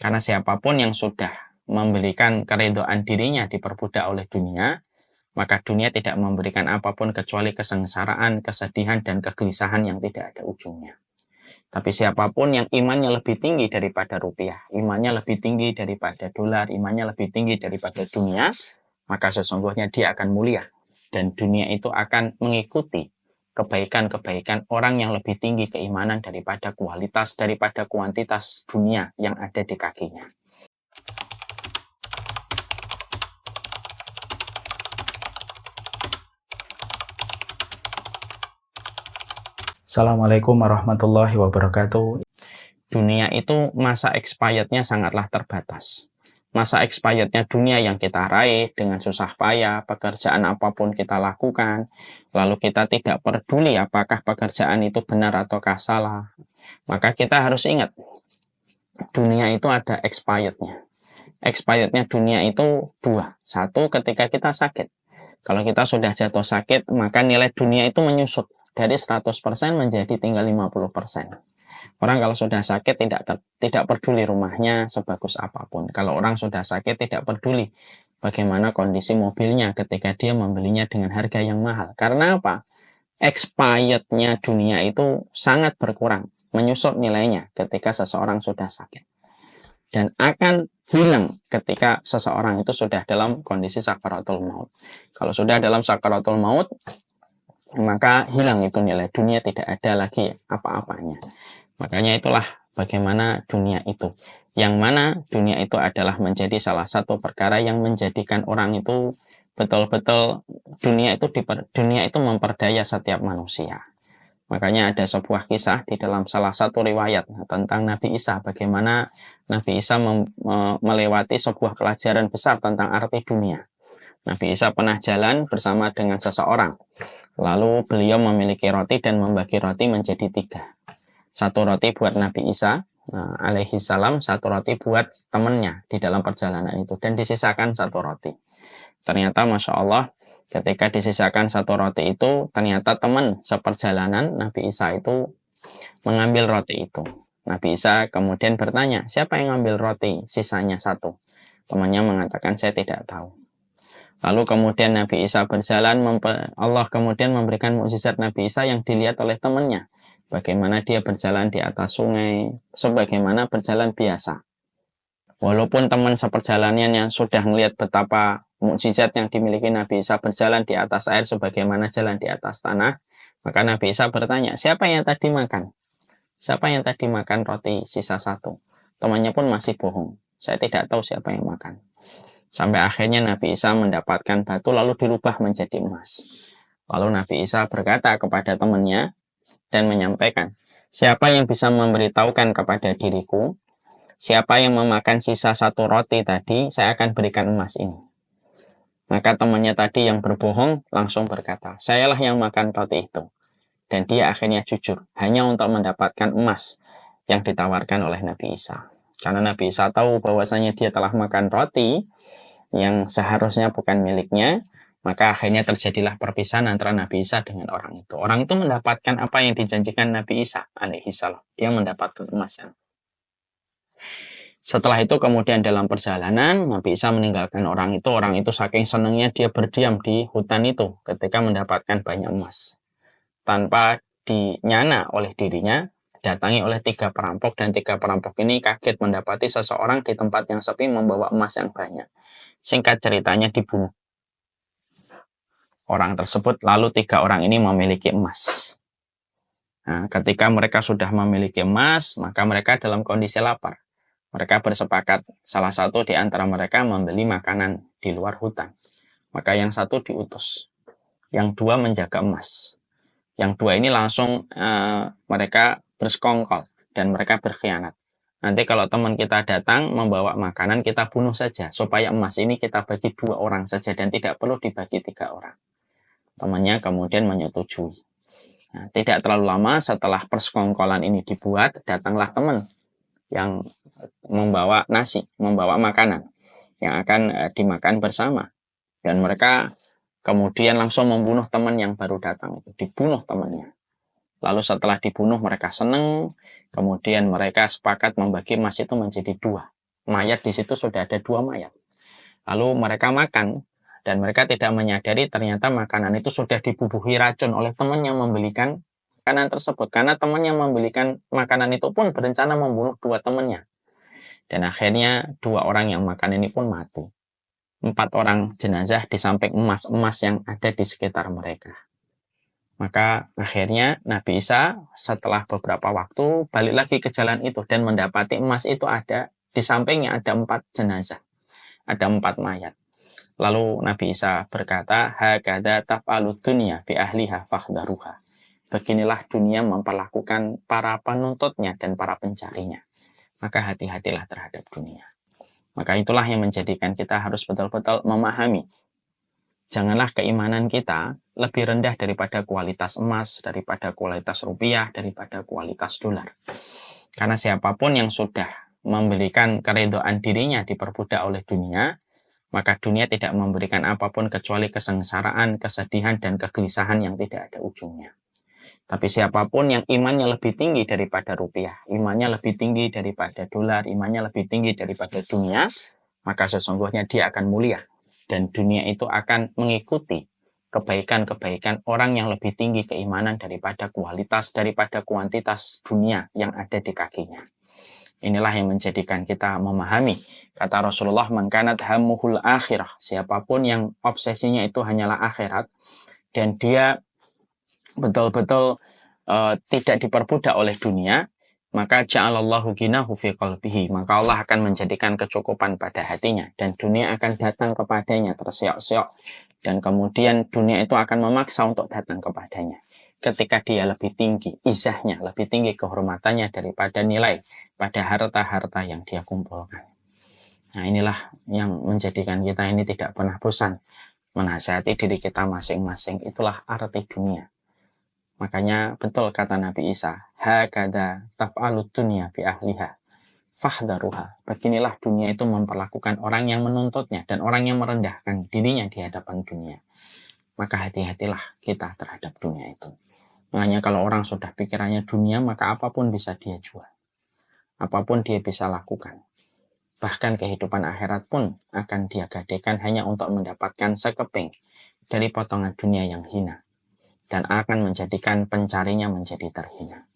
Karena siapapun yang sudah memberikan keridhaan dirinya diperbudak oleh dunia, maka dunia tidak memberikan apapun kecuali kesengsaraan, kesedihan, dan kegelisahan yang tidak ada ujungnya. Tapi siapapun yang imannya lebih tinggi daripada rupiah, imannya lebih tinggi daripada dolar, imannya lebih tinggi daripada dunia, maka sesungguhnya dia akan mulia. Dan dunia itu akan mengikuti kebaikan-kebaikan orang yang lebih tinggi keimanan daripada kualitas, daripada kuantitas dunia yang ada di kakinya. Assalamualaikum warahmatullahi wabarakatuh. Dunia itu masa expirednya sangatlah terbatas. Masa expirednya dunia yang kita raih dengan susah payah, pekerjaan apapun kita lakukan, lalu kita tidak peduli apakah pekerjaan itu benar ataukah salah, maka kita harus ingat, dunia itu ada expirednya. Expirednya dunia itu dua. Satu, ketika kita sakit. Kalau kita sudah jatuh sakit, maka nilai dunia itu menyusut dari 100% menjadi tinggal 50%. Orang kalau sudah sakit tidak peduli rumahnya sebagus apapun. Kalau orang sudah sakit tidak peduli bagaimana kondisi mobilnya ketika dia membelinya dengan harga yang mahal. Karena apa? Expirednya dunia itu sangat berkurang, menyusut nilainya ketika seseorang sudah sakit. Dan akan hilang ketika seseorang itu sudah dalam kondisi sakaratul maut. Kalau sudah dalam sakaratul maut, maka hilang itu nilai dunia, tidak ada lagi apa-apanya. Makanya itulah bagaimana dunia itu. Yang mana dunia itu adalah menjadi salah satu perkara yang menjadikan orang itu betul-betul dunia itu memperdaya setiap manusia. Makanya ada sebuah kisah di dalam salah satu riwayat tentang Nabi Isa, bagaimana Nabi Isa melewati sebuah pelajaran besar tentang arti dunia. Nabi Isa pernah jalan bersama dengan seseorang. Lalu beliau memiliki roti dan membagi roti menjadi 3. Satu roti buat Nabi Isa alaihi salam, satu roti buat temannya di dalam perjalanan itu, dan disisakan satu roti. Ternyata Masya Allah, ketika disisakan satu roti itu, ternyata teman seperjalanan Nabi Isa itu mengambil roti itu. Nabi Isa kemudian bertanya, siapa yang ngambil roti sisanya satu? Temannya mengatakan, saya tidak tahu. Lalu kemudian Nabi Isa berjalan, Allah kemudian memberikan mukjizat Nabi Isa yang dilihat oleh temannya. Bagaimana dia berjalan di atas sungai, sebagaimana berjalan biasa. Walaupun teman seperjalanannya yang sudah melihat betapa mukjizat yang dimiliki Nabi Isa berjalan di atas air sebagaimana jalan di atas tanah, maka Nabi Isa bertanya, siapa yang tadi makan? Siapa yang tadi makan roti sisa satu? Temannya pun masih bohong. Saya tidak tahu siapa yang makan. Sampai akhirnya Nabi Isa mendapatkan batu lalu dirubah menjadi emas. Lalu Nabi Isa berkata kepada temannya dan menyampaikan, siapa yang bisa memberitahukan kepada diriku, siapa yang memakan sisa satu roti tadi, saya akan berikan emas ini. Maka temannya tadi yang berbohong langsung berkata, sayalah yang makan roti itu. Dan dia akhirnya jujur, hanya untuk mendapatkan emas yang ditawarkan oleh Nabi Isa. Karena Nabi Isa tahu bahwasanya dia telah makan roti yang seharusnya bukan miliknya, maka akhirnya terjadilah perpisahan antara Nabi Isa dengan orang itu. Orang itu mendapatkan apa yang dijanjikan Nabi Isa alaihi salam. Dia mendapatkan emas. Setelah itu kemudian dalam perjalanan Nabi Isa meninggalkan orang itu. Orang itu saking senangnya dia berdiam di hutan itu ketika mendapatkan banyak emas. Tanpa dinyana oleh dirinya, datangi oleh 3 perampok, dan 3 perampok ini kaget mendapati seseorang di tempat yang sepi membawa emas yang banyak. Singkat ceritanya dibunuh orang tersebut, lalu 3 orang ini memiliki emas. Nah, ketika mereka sudah memiliki emas, maka mereka dalam kondisi lapar. Mereka bersepakat, salah satu di antara mereka membeli makanan di luar hutan. Maka yang satu diutus, yang 2 menjaga emas. Yang 2 ini langsung mereka bersekongkol dan mereka berkhianat. Nanti kalau teman kita datang membawa makanan, kita bunuh saja supaya emas ini kita bagi 2 orang saja dan tidak perlu dibagi 3 orang. Temannya kemudian menyetujui. Nah, tidak terlalu lama setelah persekongkolan ini dibuat, datanglah teman yang membawa nasi, membawa makanan yang akan dimakan bersama. Dan mereka kemudian langsung membunuh teman yang baru datang itu, dibunuh temannya. Lalu setelah dibunuh mereka senang, kemudian mereka sepakat membagi emas itu menjadi 2. mayat di situ sudah ada 2 mayat. Lalu mereka makan, dan mereka tidak menyadari ternyata makanan itu sudah dibubuhi racun oleh teman yang membelikan makanan tersebut. Karena teman yang membelikan makanan itu pun berencana membunuh 2 temannya. Dan akhirnya 2 orang yang makan ini pun mati. 4 orang jenazah di samping emas-emas yang ada di sekitar mereka. Maka akhirnya Nabi Isa setelah beberapa waktu balik lagi ke jalan itu dan mendapati emas itu ada di sampingnya, ada 4 jenazah, ada 4 mayat. Lalu Nabi Isa berkata, hakadha taf'alud dunya bi ahliha fahdharuha. Beginilah dunia memperlakukan para penuntutnya dan para pencarinya. Maka hati-hatilah terhadap dunia. Maka itulah yang menjadikan kita harus betul-betul memahami. Janganlah keimanan kita lebih rendah daripada kualitas emas, daripada kualitas rupiah, daripada kualitas dolar. Karena siapapun yang sudah memberikan keridhaan dirinya diperbudak oleh dunia, maka dunia tidak memberikan apapun kecuali kesengsaraan, kesedihan, dan kegelisahan yang tidak ada ujungnya. Tapi siapapun yang imannya lebih tinggi daripada rupiah, imannya lebih tinggi daripada dolar, imannya lebih tinggi daripada dunia, maka sesungguhnya dia akan mulia. Dan dunia itu akan mengikuti kebaikan-kebaikan orang yang lebih tinggi keimanan daripada kualitas, daripada kuantitas dunia yang ada di kakinya. Inilah yang menjadikan kita memahami. Kata Rasulullah, man kanat hammuhul akhirah. Siapapun yang obsesinya itu hanyalah akhirat, dan dia betul-betul tidak diperbudak oleh dunia, maka ja'alallahu ghinahu fi qalbihi. Maka Allah akan menjadikan kecukupan pada hatinya, dan dunia akan datang kepadanya terseok-seok. Dan kemudian dunia itu akan memaksa untuk datang kepadanya. Ketika dia lebih tinggi izahnya, lebih tinggi kehormatannya daripada nilai pada harta-harta yang dia kumpulkan. Nah, inilah yang menjadikan kita ini tidak pernah bosan menasihati diri kita masing-masing. Itulah arti dunia. Makanya betul kata Nabi Isa, hakadha taf'alud dunya bi ahliha fahdharuha. Beginilah dunia itu memperlakukan orang yang menuntutnya dan orang yang merendahkan dirinya di hadapan dunia. Maka hati-hatilah kita terhadap dunia itu. Makanya kalau orang sudah pikirannya dunia, maka apapun bisa dia jual. Apapun dia bisa lakukan. Bahkan kehidupan akhirat pun akan dia gadaikan hanya untuk mendapatkan sekeping dari potongan dunia yang hina. Dan akan menjadikan pencarinya menjadi terhina.